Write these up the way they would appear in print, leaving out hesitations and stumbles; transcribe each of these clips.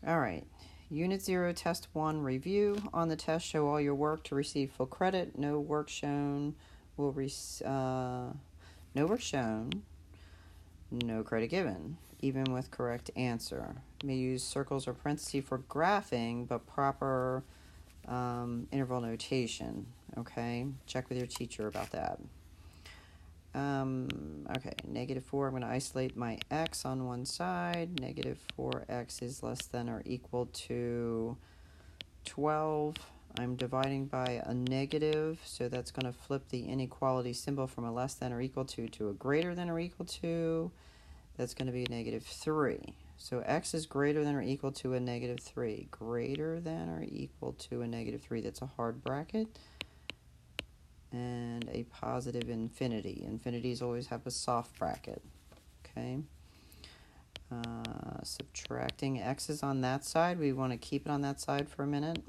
All right. Unit 0, Test 1, review. On the test, show all your work to receive full credit. No work shown will no work shown, no credit given, even with correct answer. May use circles or parentheses for graphing, but proper interval notation. Okay, check with your teacher about that. Okay, -4, I'm going to isolate my x on one side. -4x is less than or equal to 12. I'm dividing by a negative, so that's going to flip the inequality symbol from a less than or equal to a greater than or equal to. That's going to be a -3. So x is greater than or equal to a -3. Greater than or equal to a -3. That's a hard bracket. And a positive infinity. Infinities always have a soft bracket. Okay. Subtracting x's on that side. We want to keep it on that side for a minute.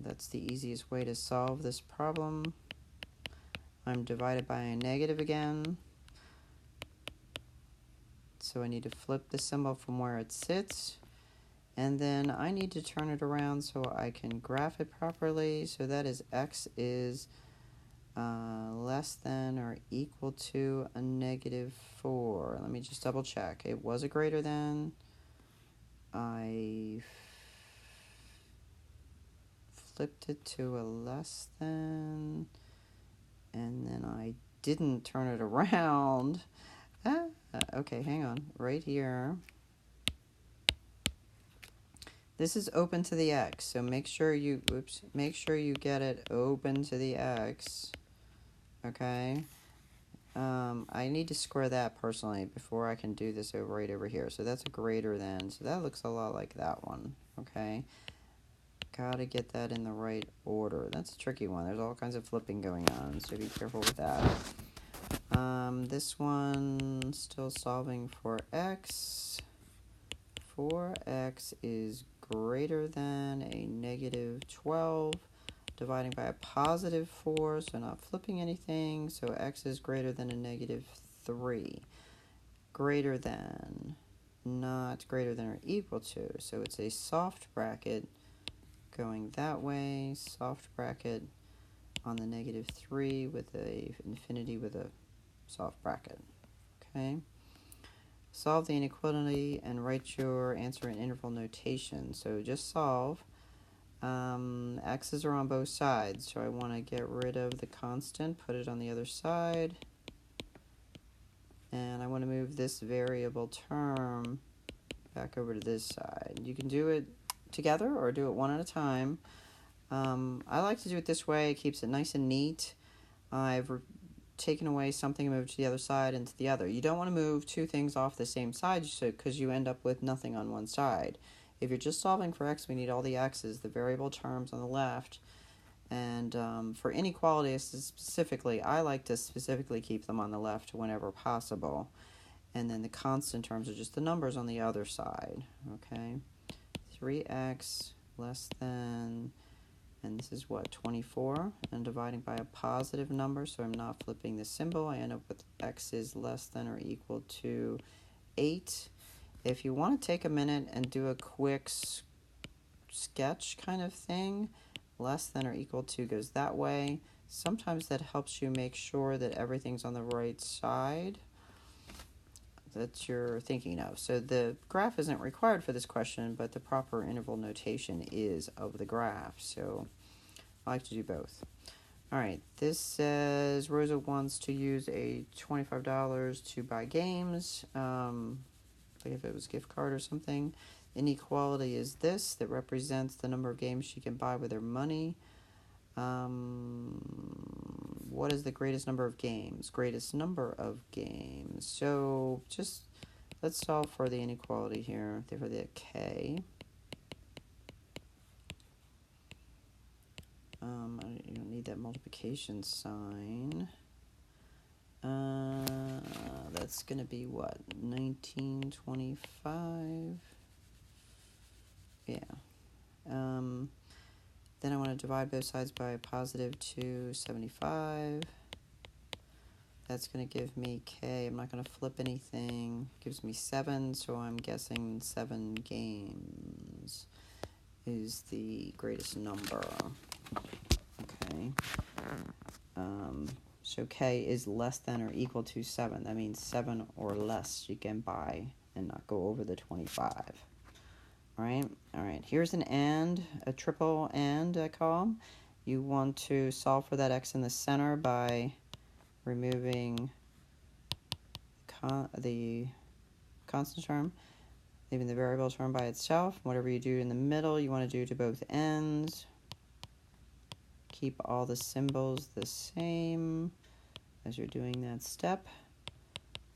That's the easiest way to solve this problem. I'm divided by a negative again. So I need to flip the symbol from where it sits. And then I need to turn it around so I can graph it properly. So that is x is less than or equal to a -4. Let me just double check. It was a greater than. I flipped it to a less than. And then I didn't turn it around. Okay, hang on. Right here. This is open to the x, so make sure you get it open to the x. Okay. I need to square that personally before I can do this right over here. So that's a greater than. So that looks a lot like that one. Okay. Gotta get that in the right order. That's a tricky one. There's all kinds of flipping going on, so be careful with that. This one, still solving for x. 4x is greater than a -12, dividing by a +4, so not flipping anything, so x is greater than a -3. Greater than, not greater than or equal to, so it's a soft bracket going that way, soft bracket on the -3 with a infinity with a soft bracket. Okay. Solve the inequality and write your answer in interval notation. So just solve. X's are on both sides, so I want to get rid of the constant, put it on the other side. And I want to move this variable term back over to this side. You can do it together or do it one at a time. I like to do it this way. It keeps it nice and neat. I've taken away something and moved to the other side and to the other. You don't want to move two things off the same side because you end up with nothing on one side. If you're just solving for x, we need all the x's, the variable terms on the left. And for inequalities specifically, I like to specifically keep them on the left whenever possible. And then the constant terms are just the numbers on the other side. Okay, 3x less than, and this is what, 24, and dividing by a positive number, so I'm not flipping the symbol. I end up with x is less than or equal to 8. If you want to take a minute and do a quick sketch kind of thing, less than or equal to goes that way. Sometimes that helps you make sure that everything's on the right side that you're thinking of. So the graph isn't required for this question, but the proper interval notation is of the graph. So I like to do both. All right, this says Rosa wants to use a $25 to buy games, like if it was a gift card or something. Inequality is this, that represents the number of games she can buy with her money. What is the greatest number of games? Greatest number of games. So just let's solve for the inequality here, for the k. You don't need that multiplication sign. That's going to be what? 1925? Yeah. Then I want to divide both sides by a +275. That's going to give me K. I'm not going to flip anything. Gives me 7, so I'm guessing 7 games is the greatest number. Okay. So K is less than or equal to 7. That means 7 or less you can buy and not go over the 25. All right. Here's an and, a triple and I call. You want to solve for that x in the center by removing the constant term, leaving the variable term by itself. Whatever you do in the middle, you want to do to both ends. Keep all the symbols the same as you're doing that step.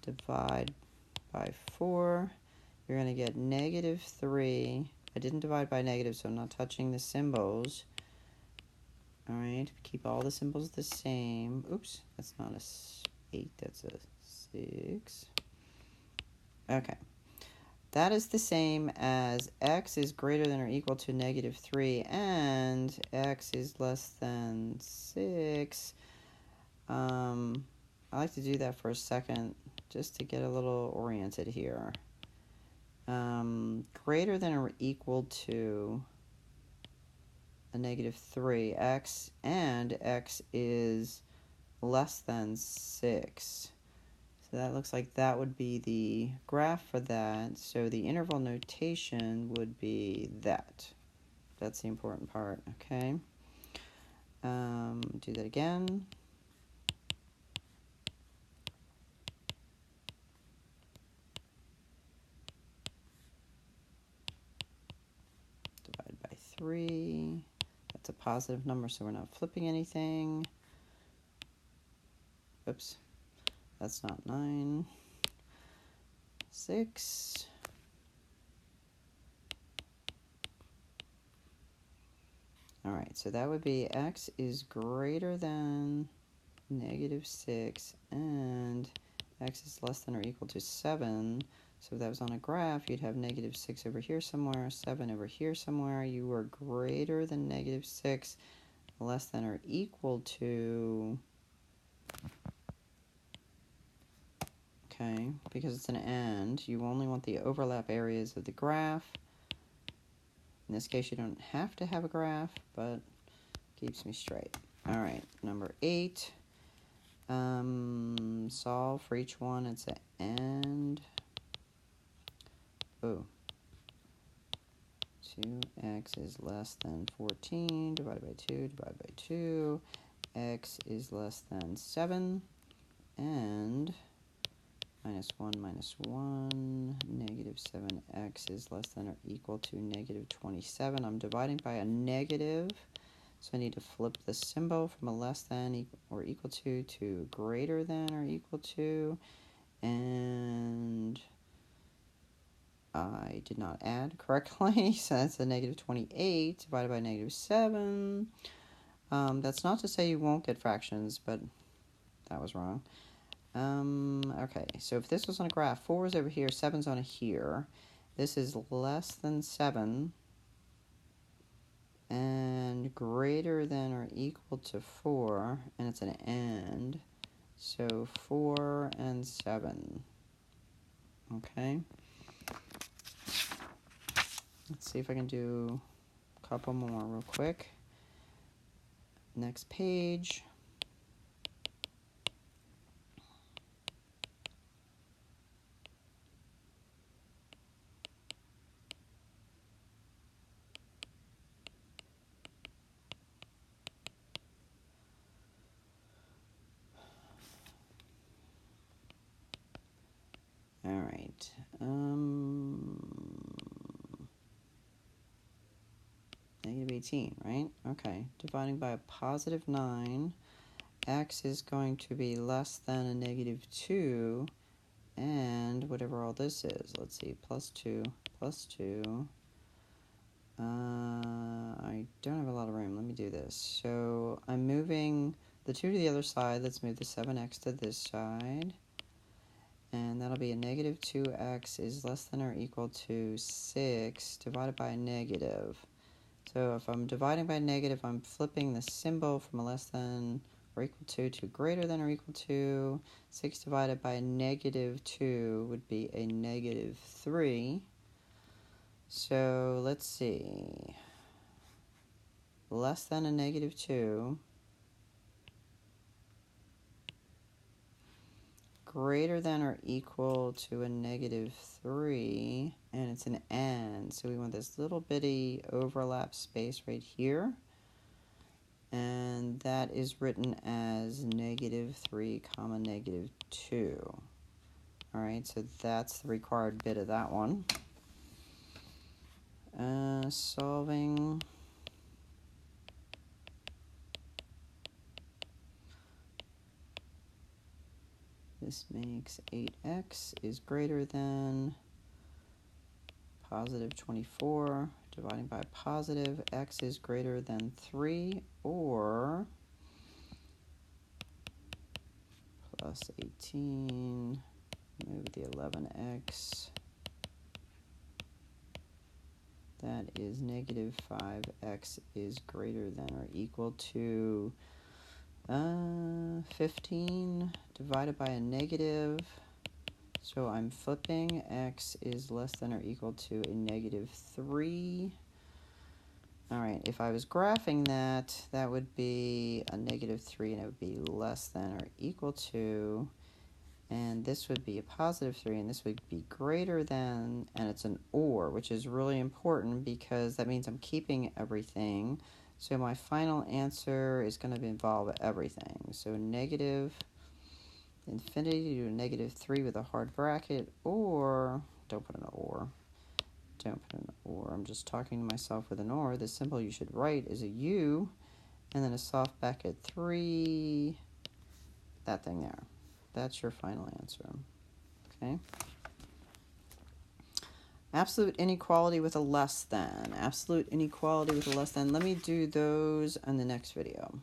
Divide by 4. You're going to get -3. I didn't divide by negative, so I'm not touching the symbols. All right, keep all the symbols the same. Oops, that's not a 8, that's a 6. Okay. That is the same as x is greater than or equal to -3 and x is less than 6. I like to do that for a second just to get a little oriented here. Greater than or equal to a -3, x, and x is less than 6. So that looks like that would be the graph for that. So the interval notation would be that. That's the important part, okay? Do that again. Divided by 3. That's a positive number, so we're not flipping anything. Oops. That's not 9. 6. All right, so that would be x is greater than -6 and x is less than or equal to 7. So if that was on a graph, you'd have -6 over here somewhere, 7 over here somewhere. You were greater than -6, less than or equal to... Okay, because it's an and, you only want the overlap areas of the graph. In this case, you don't have to have a graph, but it keeps me straight. All right, number 8. Solve for each one. It's an and. Oh. 2x is less than 14 divided by 2 divided by 2. X is less than 7. And -1 minus 1, -7x is less than or equal to -27. I'm dividing by a negative, so I need to flip the symbol from a less than or equal to greater than or equal to, and I did not add correctly, so that's a -28 divided by -7. That's not to say you won't get fractions, but that was wrong. Okay, so if this was on a graph, 4 is over here, 7's on here. This is less than 7 and greater than or equal to 4, and it's an and, so 4 and 7. Okay. Let's see if I can do a couple more real quick. Next page. All right. -18, right? Okay. Dividing by a +9. X is going to be less than a -2. And whatever all this is. Let's see. +2, +2. I don't have a lot of room. Let me do this. So I'm moving the 2 to the other side. Let's move the 7x to this side. And that'll be a -2x is less than or equal to 6 divided by a negative. So if I'm dividing by negative, I'm flipping the symbol from a less than or equal to 2 greater than or equal to. 6 divided by a negative 2 would be a negative 3. So let's see. Less than a negative 2. Greater than or equal to a negative 3. And it's an and. So we want this little bitty overlap space right here. And that is written as negative 3 comma negative 2. All right, so that's the required bit of that one. Solving. This makes 8x is greater than positive 24. Dividing by positive, x is greater than 3, or plus 18. Move the 11x. That is negative 5x is greater than or equal to 15 divided by a negative. So I'm flipping. X is less than or equal to a negative 3. All right, if I was graphing that, that would be a negative 3, and it would be less than or equal to. And this would be a positive 3, and this would be greater than, and it's an or, which is really important because that means I'm keeping everything. So my final answer is going to involve everything. So negative infinity to a negative 3 with a hard bracket, or, don't put an or. Don't put an or. I'm just talking to myself with an or. The symbol you should write is a U, and then a soft bracket 3, that thing there. That's your final answer, okay? Absolute inequality with a less than. Absolute inequality with a less than. Let me do those on the next video.